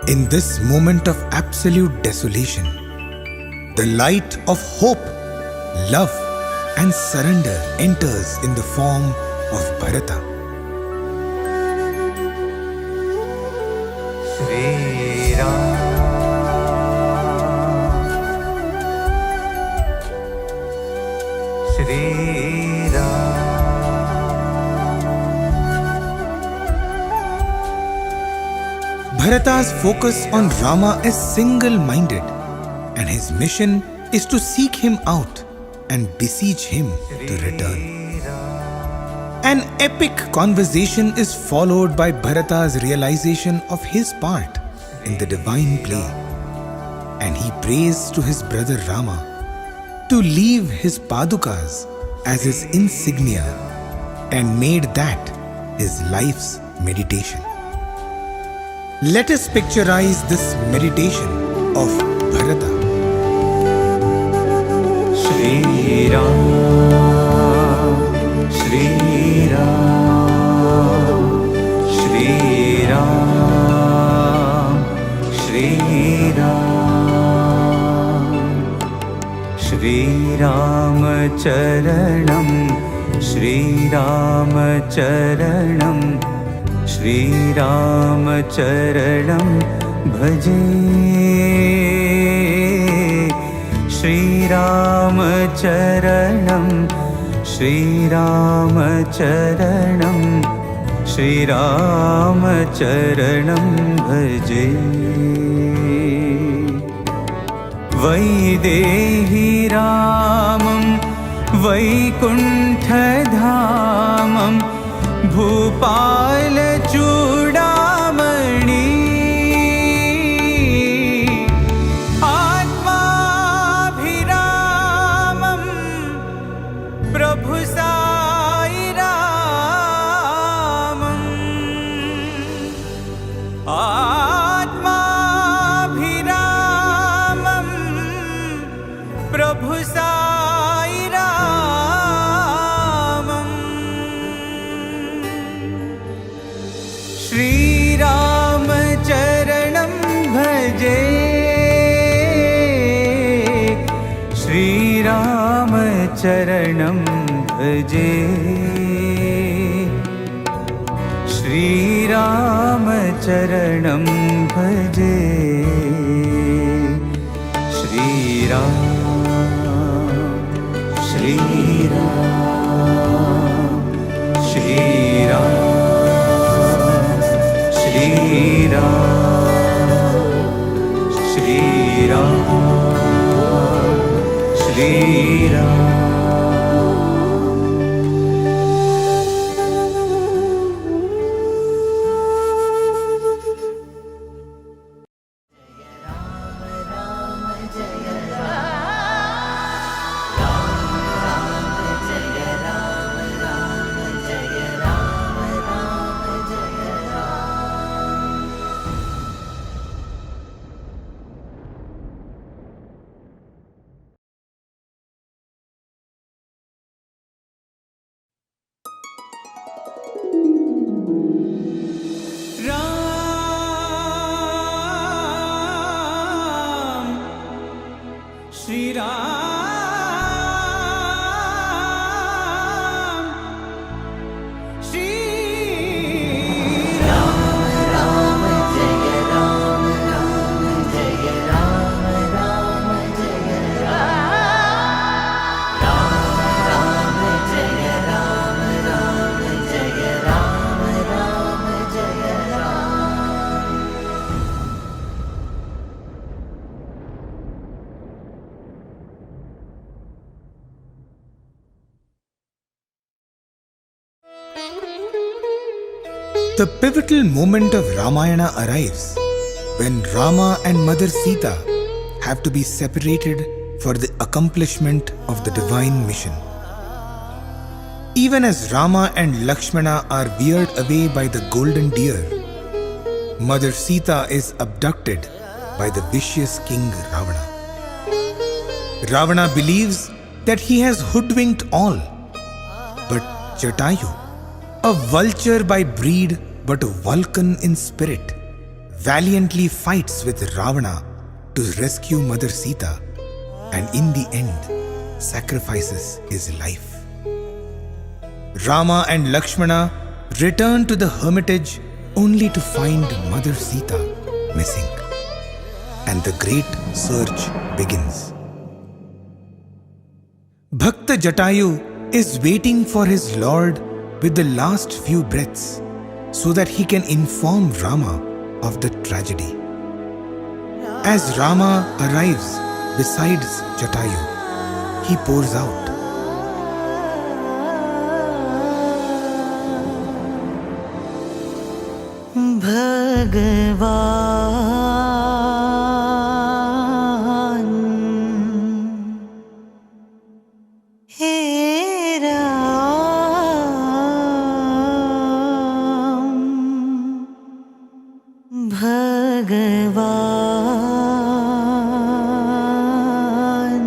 In this moment of absolute desolation, the light of hope, love, and surrender enters in the form of Bharata. Shri Ram, Shri Ram. Bharata's focus on Rama is single-minded, and his mission is to seek him out and beseech him to return. An epic conversation is followed by Bharata's realization of his part in the divine play, and he prays to his brother Rama to leave his padukas as his insignia and made that his life's meditation. Let us picturize this meditation of Bharata. Shri Ram, Shri Ram, Shri Ram, Shri Ram. Shri Ram Charanam, Shri Ram Charanam, Shri Ram Charanam Bhaje. Shri Ram Charanam, Shri Ram Charanam, Shri Ram Charanam Bhaje. Vaidehi Ramam Vaikuntha Dhamam Bhupal Chudamani Atmabhiramam Prabhu Sai Ramam Atmabhiramam Prabhu Sai Ramam. Shri Ram Charanam Bhaje. Shri Ram Charanam Bhaje. Shri Ram Charanam Bhaje. Shri Ram, Shri Ram, Shri Ram, Shri Ram, Shri Ram, Shri Ram. Ram, Shri Ram, Shri Ram. Ram Jaya Ram, Ram Jaya Ram, Ram Jaya Ram. Ram Jaya Ram, Ram Jaya Ram, Ram Jaya Ram. The pivotal moment of Ramayana arrives when Rama and Mother Sita have to be separated for the accomplishment of the divine mission. Even as Rama and Lakshmana are veered away by the golden deer, Mother Sita is abducted by the vicious king Ravana. Ravana believes that he has hoodwinked all, but Jatayu, a vulture by breed but a Vulcan in spirit, valiantly fights with Ravana to rescue Mother Sita, and in the end sacrifices his life. Rama and Lakshmana return to the hermitage only to find Mother Sita missing, and the great search begins. Bhakta Jatayu is waiting for his Lord with the last few breaths so that he can inform Rama of the tragedy. As Rama arrives beside Jatayu, he pours out, भगवान हे राम भगवान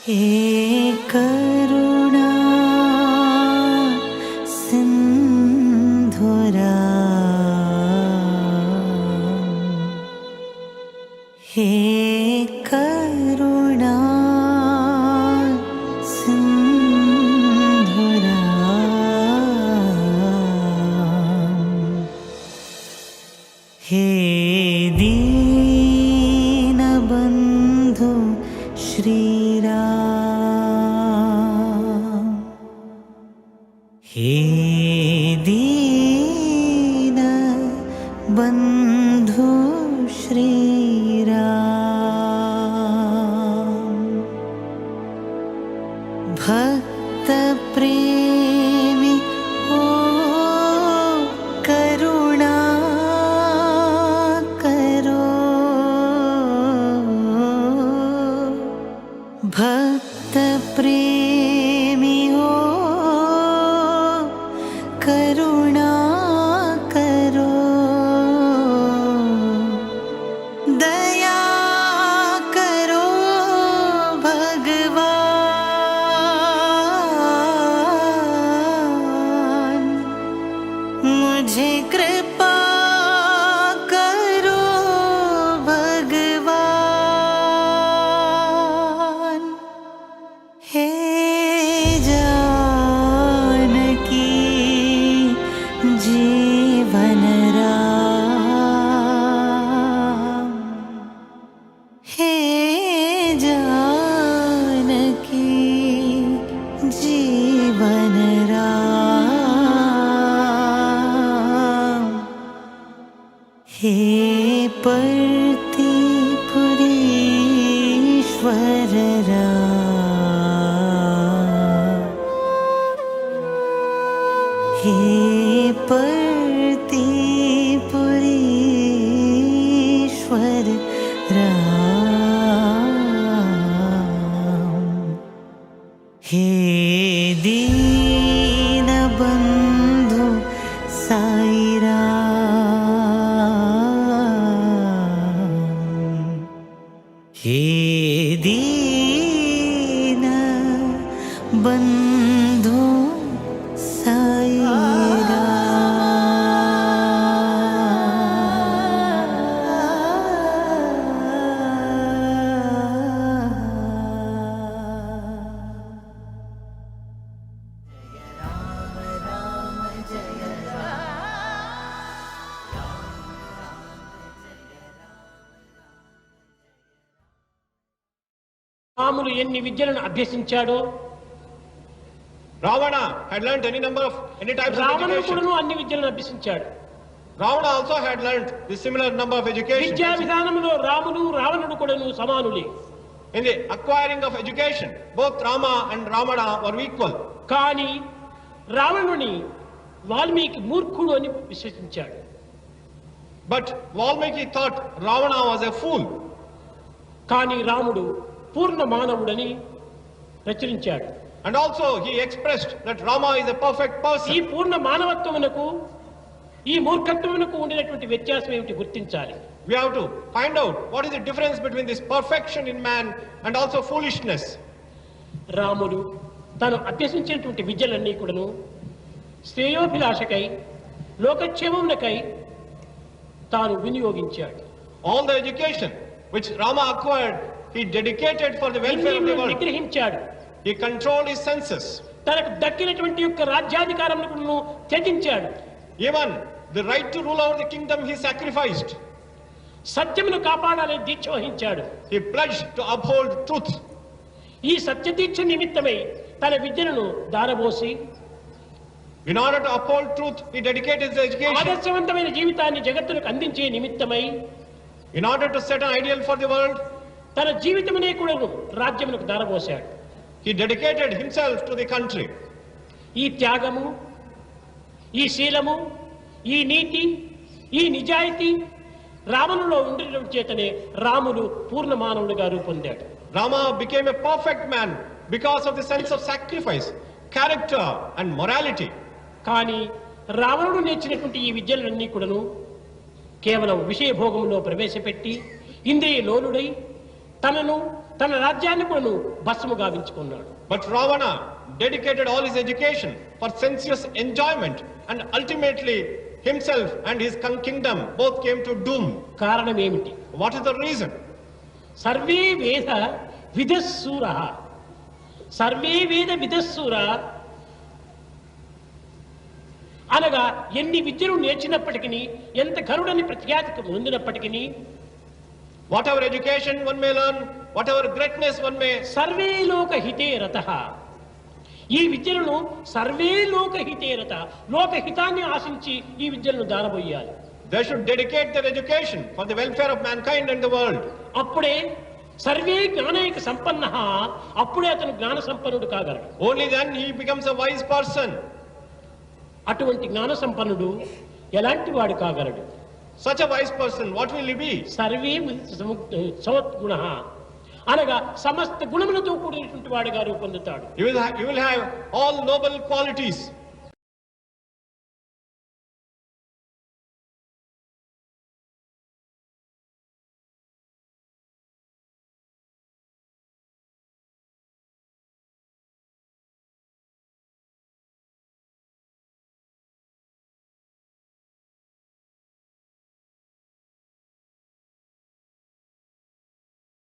हे करुणा सिंधुरा हे करुणा सिंधुरा हे दीनबंधु श्रीराम हे दीनबंधु श्रीराम भक्त प्रेमी ओ करुणा करो भक्त प्रेमी ओ करुणा करो दया करो भगवान मुझे कृपा करो भगवान हे जानकी जीवन राम हे जानकी जीवन राम हे पर्तिपुरीश्वर राम हे पर्तिपुरीश्वर राम हे दीनबंधु साई राम हे दीनबंधु साई రాముడు ఎన్ని విద్యలను అభ్యసించాడో Ravana had learnt any types of రావణుడు education. కూడాను అన్ని విద్యలను అభ్యసించాడు. Ravana also had learnt the similar number of education. విద్యా విధానంలో రాముడు రావణుడు కూడాను సమానులే. In the acquiring of education, both Rama and Ravana were equal. కానీ రావణుని వాల్మీకి మూర్ఖుడు అని విశ్వసించాడు. But Valmiki thought Ravana was a fool. కానీ రాముడు పూర్ణ మానవుడని ప్రచురించాడు. And also he expressed that Rama is a perfect ఈ person. పూర్ణ మానవత్వమునకు ఈ మూర్ఖత్వమునకు ఉండినటువంటి వ్యత్యాసం ఏమిటి గుర్తించాలి. We have to find out what is the difference between this perfection in man and also foolishness. రాముడు తను అభ్యసించినటువంటి విద్యలన్నీ కూడాను శ్రేయోభిలాషకై లోకక్షేమమునకై తాను వినియోగించాడు. All the education which Rama acquired, he dedicated for the welfare of the world. నిగ్రహించాడు. He controlled his senses. తనకు దక్కినటువంటి యొక్క రాజ్యాధికారమును త్యజించాడు. Even the right to rule over the kingdom he sacrificed. సత్యమును కాపాడాలని దీక్ష వహించాడు. He pledged to uphold truth. ఈ సత్యదీక్ష నిమిత్తమై తన విద్యను దారబోసి In order to uphold truth, he dedicated his education. ఆదర్శవంతమైన జీవితాన్ని జగత్తులకు అందించే నిమిత్తమై In order to set an ideal for the world, తన జీవితమునే కూడా రాజ్యమునకు దారబోశాడు. he dedicated himself to the country. ఈ త్యాగము, ఈ శీలము, ఈ నీతి, ఈ నిజాయితీ రామునిలో ఉండడం చేతనే రాముడు పూర్ణ మానవుడిగా రూపొందాడు. Rama became a perfect man because of the sense of sacrifice, character and morality. కానీ రావణుడు నేర్చినటువంటి ఈ విద్యలన్నీ కూడాను కేవలం విషయభోగంలో ప్రవేశపెట్టి ఇంద్రియ లోలుడై తనను తన రాజ్యాన్ని కూడాను భస్ము గావించుకున్నాడు. But Ravana dedicated all his education for sensuous enjoyment, and ultimately himself and his kingdom both came to doom. కారణం ఏమిటి? What is the reason? Survey వేద విదస్సూర, సర్వే వేద విదస్సూర అనగా ఎన్ని విద్యలు నేర్చినప్పటికీ, ఎంత కరుడని ప్రఖ్యాతి పొందినప్పటికీ, Whatever education one may learn, whatever greatness one may, survey లోక హితే రతః, ఈ విద్యలను సర్వే లోక హితే రత, లోకహితాన్ని ఆశించి ఈ విద్యలను దారబోయాలి. they should dedicate their education for the welfare of mankind and the world. అప్పుడే సర్వే జ్ఞానైక సంపన్న, అప్పుడే అతను జ్ఞాన సంపన్నుడు కాగలడు. Only then he becomes a wise person. అటువంటి జ్ఞాన సంపన్నుడు ఎలాంటి వాడు కాగలడు? Such a wise person, what will he be? సర్వే సమత్గుణ అనగా సమస్త గుణములతో కూడినటువంటి వాడిగా రూపొందుతాడు. You will have all noble qualities.